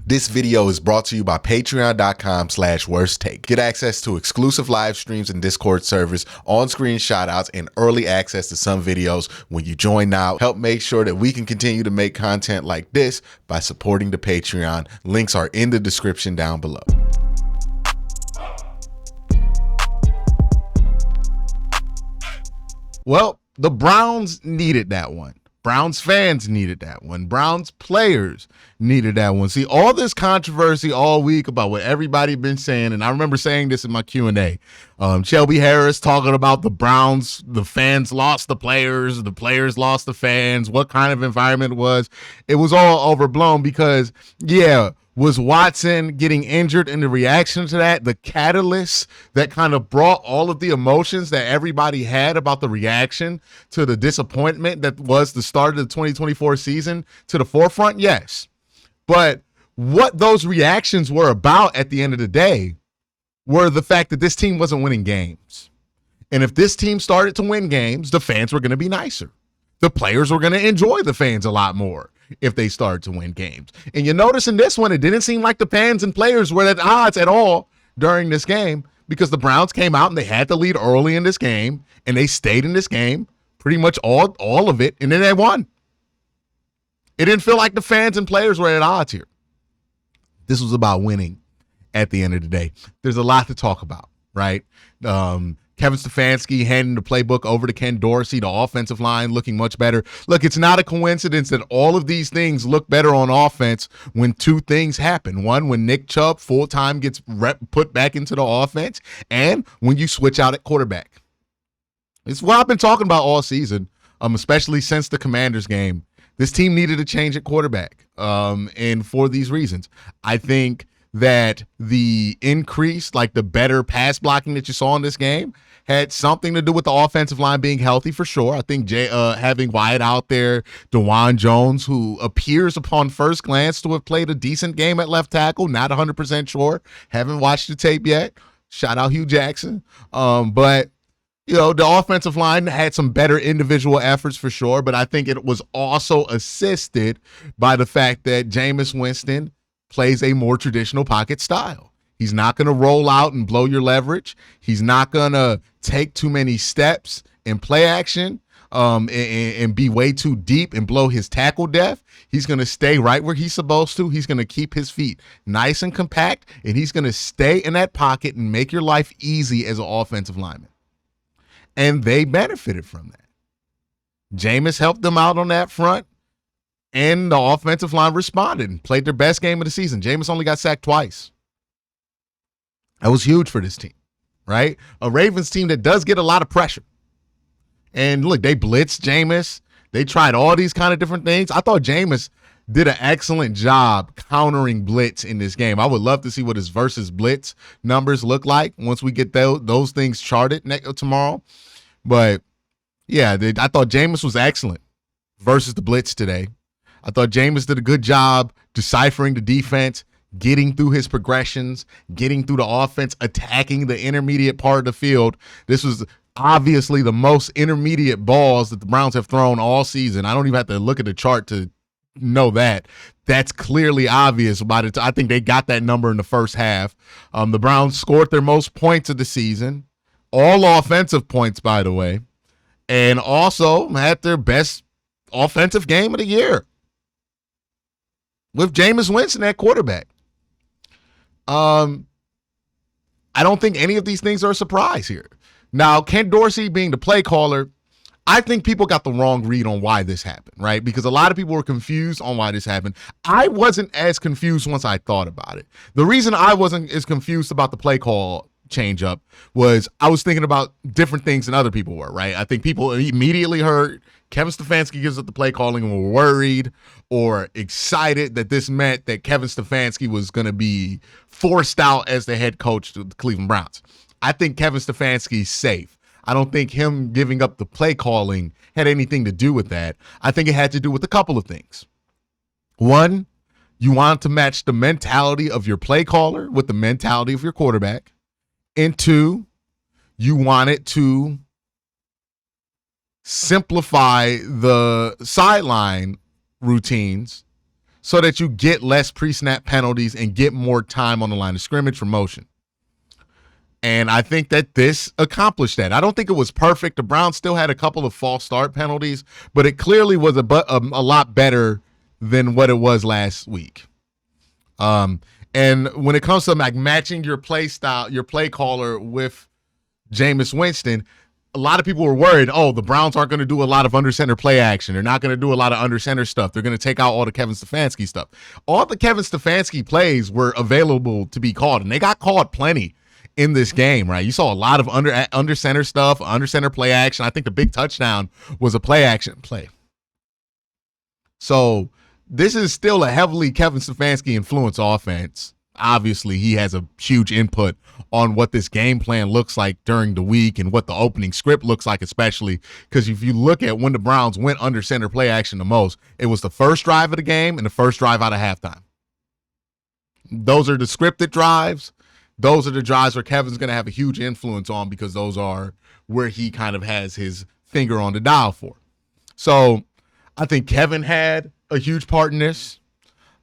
This video is brought to you by patreon.com/worsttake. Get access to exclusive live streams and Discord servers, on-screen shoutouts, and early access to some videos when you join now. Help make sure that we can continue to make content like this by supporting the Patreon. Links are in the description down below. Well, the Browns needed that one. Browns fans needed that one. Browns players needed that one. See, all this controversy all week about what everybody been saying, and I remember saying this in my Q&A. Shelby Harris talking about the Browns, the fans lost the players lost the fans, what kind of environment it was. It was all overblown because, yeah, was Watson getting injured in the reaction to that, the catalyst that kind of brought all of the emotions that everybody had about the reaction to the disappointment that was the start of the 2024 season to the forefront? Yes. But what those reactions were about at the end of the day were the fact that this team wasn't winning games. And if this team started to win games, the fans were going to be nicer. The players were going to enjoy the fans a lot more if they started to win games. And you notice in this one, it didn't seem like the fans and players were at odds at all during this game because the Browns came out and they had the lead early in this game and they stayed in this game pretty much all of it, and then they won. It didn't feel like the fans and players were at odds here. This was about winning at the end of the day. There's a lot to talk about, right? Kevin Stefanski handing the playbook over to Ken Dorsey, the offensive line looking much better. Look, it's not a coincidence that all of these things look better on offense when two things happen. One, when Nick Chubb full-time gets put back into the offense, and when you switch out at quarterback. It's what I've been talking about all season, especially since the Commanders game. This team needed a change at quarterback, and for these reasons. I think that the increase, like the better pass blocking that you saw in this game, had something to do with the offensive line being healthy for sure. I think having Wyatt out there, DeJuan Jones, who appears upon first glance to have played a decent game at left tackle, not 100% sure, haven't watched the tape yet. Shout out Hugh Jackson. But you know, the offensive line had some better individual efforts for sure, but I think it was also assisted by the fact that Jameis Winston plays a more traditional pocket style. He's not going to roll out and blow your leverage. He's not going to take too many steps in play action and be way too deep and blow his tackle depth. He's going to stay right where he's supposed to. He's going to keep his feet nice and compact, and he's going to stay in that pocket and make your life easy as an offensive lineman. And they benefited from that. Jameis helped them out on that front, and the offensive line responded and played their best game of the season. Jameis only got sacked twice. That was huge for this team, right? A Ravens team that does get a lot of pressure. And look, they blitzed Jameis. They tried all these kind of different things. I thought Jameis did an excellent job countering blitz in this game. I would love to see what his versus blitz numbers look like once we get those things charted tomorrow. But, yeah, I thought Jameis was excellent versus the blitz today. I thought Jameis did a good job deciphering the defense, getting through his progressions, getting through the offense, attacking the intermediate part of the field. This was obviously the most intermediate balls that the Browns have thrown all season. I don't even have to look at the chart to know that. That's clearly obvious about it. I think they got that number in the first half. The Browns scored their most points of the season, all offensive points, by the way, and also had their best offensive game of the year with Jameis Winston at quarterback. I don't think any of these things are a surprise here. Now, Ken Dorsey being the play caller, I think people got the wrong read on why this happened, right? Because a lot of people were confused on why this happened. I wasn't as confused once I thought about it. The reason I wasn't as confused about the play call change up was I was thinking about different things than other people were, right? I think people immediately heard Kevin Stefanski gives up the play calling and were worried or excited that this meant that Kevin Stefanski was going to be forced out as the head coach of the Cleveland Browns. I think Kevin Stefanski's safe. I don't think him giving up the play calling had anything to do with that. I think it had to do with a couple of things. One, you want to match the mentality of your play caller with the mentality of your quarterback. And two, you wanted to simplify the sideline routines so that you get less pre-snap penalties and get more time on the line of scrimmage for motion. And I think that this accomplished that. I don't think it was perfect. The Browns still had a couple of false start penalties, but it clearly was a lot better than what it was last week. And when it comes to like matching your play style, your play caller with Jameis Winston, a lot of people were worried, oh, the Browns aren't going to do a lot of under center play action. They're not going to do a lot of under center stuff. They're going to take out all the Kevin Stefanski stuff. All the Kevin Stefanski plays were available to be called, and they got called plenty in this game, right? You saw a lot of under center stuff, under center play action. I think the big touchdown was a play action play. So this is still a heavily Kevin Stefanski influenced offense. Obviously, he has a huge input on what this game plan looks like during the week and what the opening script looks like, especially because if you look at when the Browns went under center play action the most, it was the first drive of the game and the first drive out of halftime. Those are the scripted drives. Those are the drives where Kevin's going to have a huge influence on because those are where he kind of has his finger on the dial for. So I think Kevin had a huge part in this.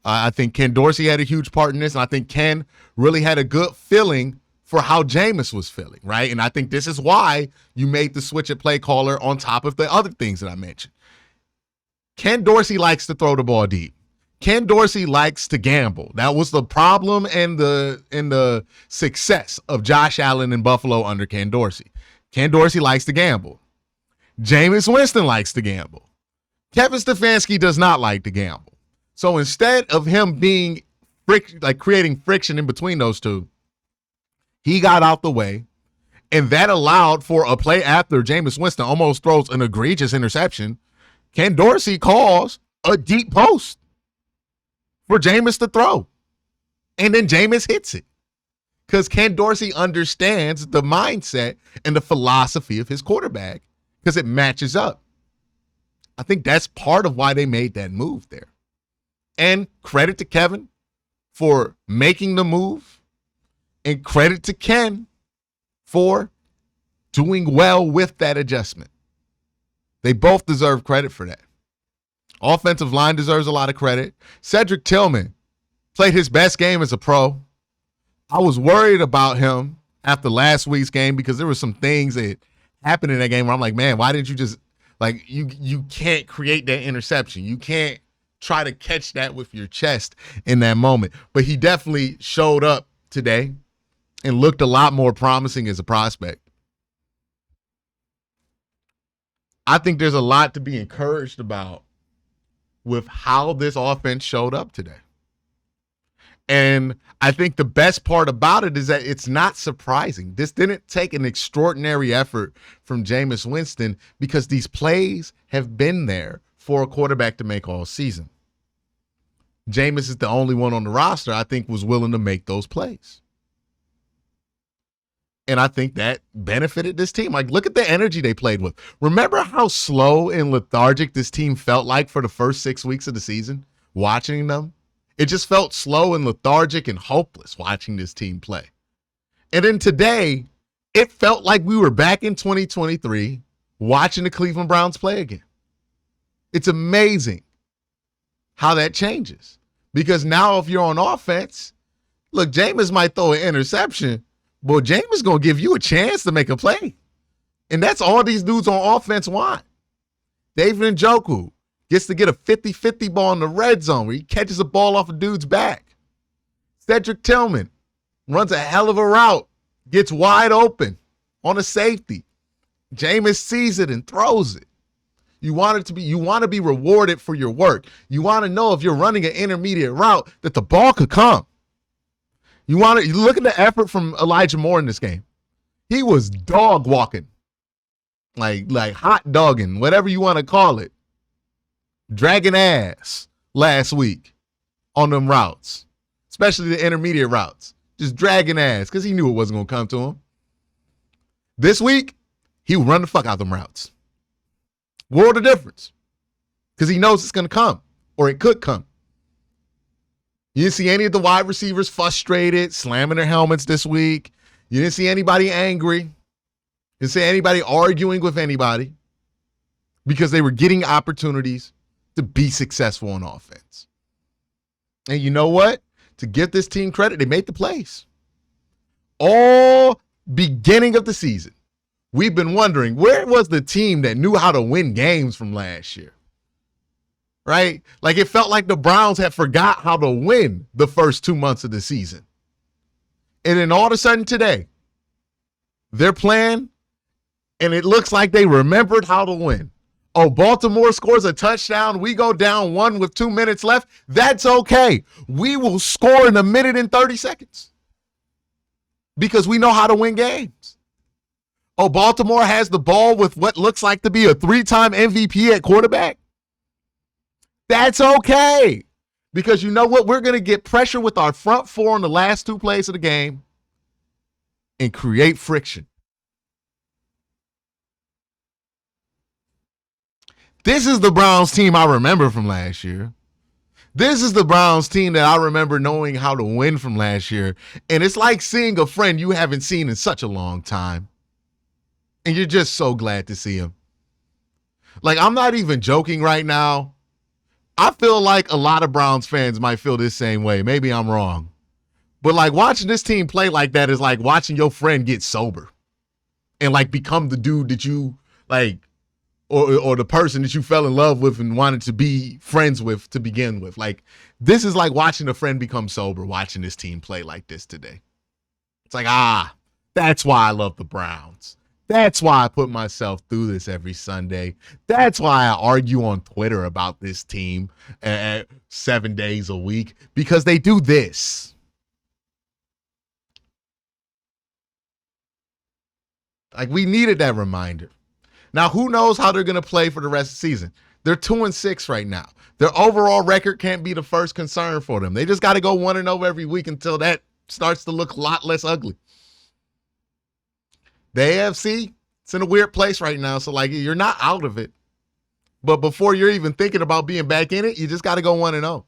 I think Ken Dorsey had a huge part in this, and I think Ken really had a good feeling for how Jameis was feeling, right? And I think this is why you made the switch at play caller on top of the other things that I mentioned. Ken Dorsey likes to throw the ball deep. Ken Dorsey likes to gamble. That was the problem and the success of Josh Allen in Buffalo under Ken Dorsey. Ken Dorsey likes to gamble. Jameis Winston likes to gamble. Kevin Stefanski does not like to gamble. So instead of him being creating friction in between those two, he got out the way, and that allowed for a play after Jameis Winston almost throws an egregious interception. Ken Dorsey calls a deep post for Jameis to throw, and then Jameis hits it because Ken Dorsey understands the mindset and the philosophy of his quarterback because it matches up. I think that's part of why they made that move there. And credit to Kevin for making the move, and credit to Ken for doing well with that adjustment. They both deserve credit for that. Offensive line deserves a lot of credit. Cedric Tillman played his best game as a pro. I was worried about him after last week's game because there were some things that happened in that game where I'm like, man, why didn't you just, like, you can't create that interception. You can't try to catch that with your chest in that moment. But he definitely showed up today and looked a lot more promising as a prospect. I think there's a lot to be encouraged about with how this offense showed up today. And I think the best part about it is that it's not surprising. This didn't take an extraordinary effort from Jameis Winston because these plays have been there for a quarterback to make all season. Jameis is the only one on the roster I think was willing to make those plays. And I think that benefited this team. Like, look at the energy they played with. Remember how slow and lethargic this team felt like for the first 6 weeks of the season, watching them? It just felt slow and lethargic and hopeless watching this team play. And then today, it felt like we were back in 2023 watching the Cleveland Browns play again. It's amazing how that changes. Because now if you're on offense, look, Jameis might throw an interception, but Jameis going to give you a chance to make a play. And that's all these dudes on offense want. David Njoku gets to get a 50-50 ball in the red zone where he catches a ball off a dude's back. Cedric Tillman runs a hell of a route, gets wide open on a safety. Jameis sees it and throws it. You want to be rewarded for your work. You want to know if you're running an intermediate route that the ball could come. You look at the effort from Elijah Moore in this game. He was dog walking, like hot dogging, whatever you want to call it. Dragging ass last week on them routes, especially the intermediate routes. Just dragging ass because he knew it wasn't going to come to him. This week, he would run the fuck out them routes. World of difference. Because he knows it's going to come, or it could come. You didn't see any of the wide receivers frustrated, slamming their helmets this week. You didn't see anybody angry. You didn't see anybody arguing with anybody because they were getting opportunities to be successful on offense. And you know what? To give this team credit, they made the plays. All beginning of the season, we've been wondering, where was the team that knew how to win games from last year? Right? Like, it felt like the Browns had forgot how to win the first 2 months of the season. And then all of a sudden today, they're playing, and it looks like they remembered how to win. Oh, Baltimore scores a touchdown. We go down 1 with 2 minutes left. That's okay. We will score in 1 minute and 30 seconds because we know how to win games. Oh, Baltimore has the ball with what looks like to be a 3-time MVP at quarterback. That's okay because you know what? We're going to get pressure with our front four in the last 2 plays of the game and create friction. This is the Browns team I remember from last year. This is the Browns team that I remember knowing how to win from last year. And it's like seeing a friend you haven't seen in such a long time. And you're just so glad to see him. Like, I'm not even joking right now. I feel like a lot of Browns fans might feel this same way. Maybe I'm wrong. But like watching this team play like that is like watching your friend get sober and like become the dude that you like, or the person that you fell in love with and wanted to be friends with to begin with. Like, this is like watching a friend become sober, watching this team play like this today. It's like, that's why I love the Browns. That's why I put myself through this every Sunday. That's why I argue on Twitter about this team 7 days a week, because they do this. Like, we needed that reminder. Now, who knows how they're going to play for the rest of the season? They're 2-6 right now. Their overall record can't be the first concern for them. They just got to go 1-0 every week until that starts to look a lot less ugly. The AFC, it's in a weird place right now. So, like, you're not out of it. But before you're even thinking about being back in it, you just got to go 1-0.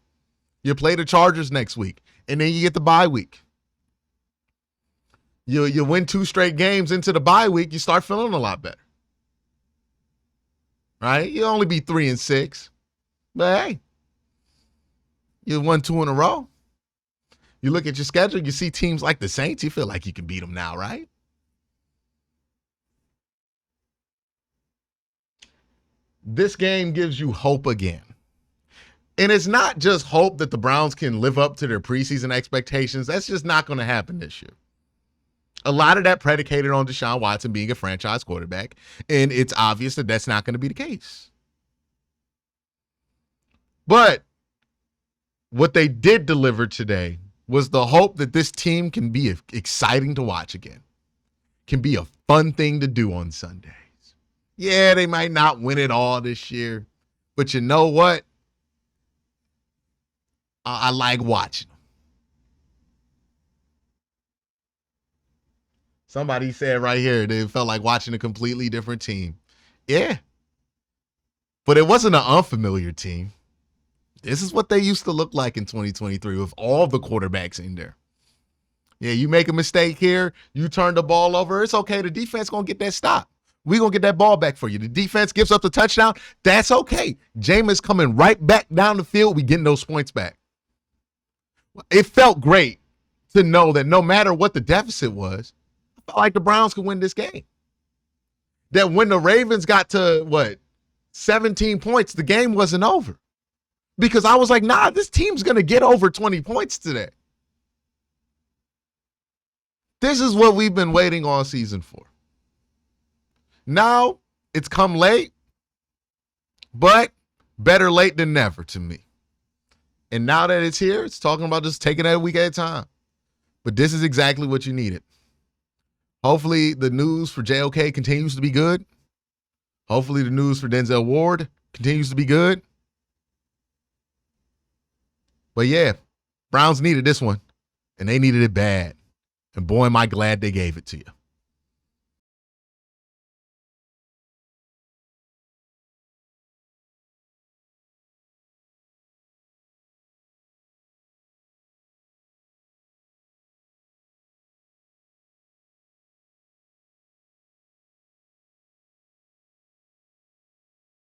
You play the Chargers next week, and then you get the bye week. You win 2 straight games into the bye week, you start feeling a lot better. Right? You'll only be 3-6. But hey, you won 2 in a row. You look at your schedule, you see teams like the Saints, you feel like you can beat them now, right? This game gives you hope again. And it's not just hope that the Browns can live up to their preseason expectations. That's just not going to happen this year. A lot of that predicated on Deshaun Watson being a franchise quarterback, and it's obvious that that's not going to be the case. But what they did deliver today was the hope that this team can be exciting to watch again, can be a fun thing to do on Sundays. Yeah, they might not win it all this year, but you know what? I like watching them. Somebody said right here they felt like watching a completely different team. Yeah. But it wasn't an unfamiliar team. This is what they used to look like in 2023 with all the quarterbacks in there. Yeah, you make a mistake here, you turn the ball over, it's okay. The defense going to get that stop. We're going to get that ball back for you. The defense gives up the touchdown. That's okay. Jameis coming right back down the field. We getting those points back. It felt great to know that no matter what the deficit was, I felt like the Browns could win this game. That when the Ravens got to, 17 points, the game wasn't over. Because I was like, nah, this team's going to get over 20 points today. This is what we've been waiting all season for. Now, it's come late, but better late than never to me. And now that it's here, it's talking about just taking it a week at a time. But this is exactly what you needed. Hopefully, the news for JOK continues to be good. Hopefully, the news for Denzel Ward continues to be good. But yeah, Browns needed this one, and they needed it bad. And boy, am I glad they gave it to you.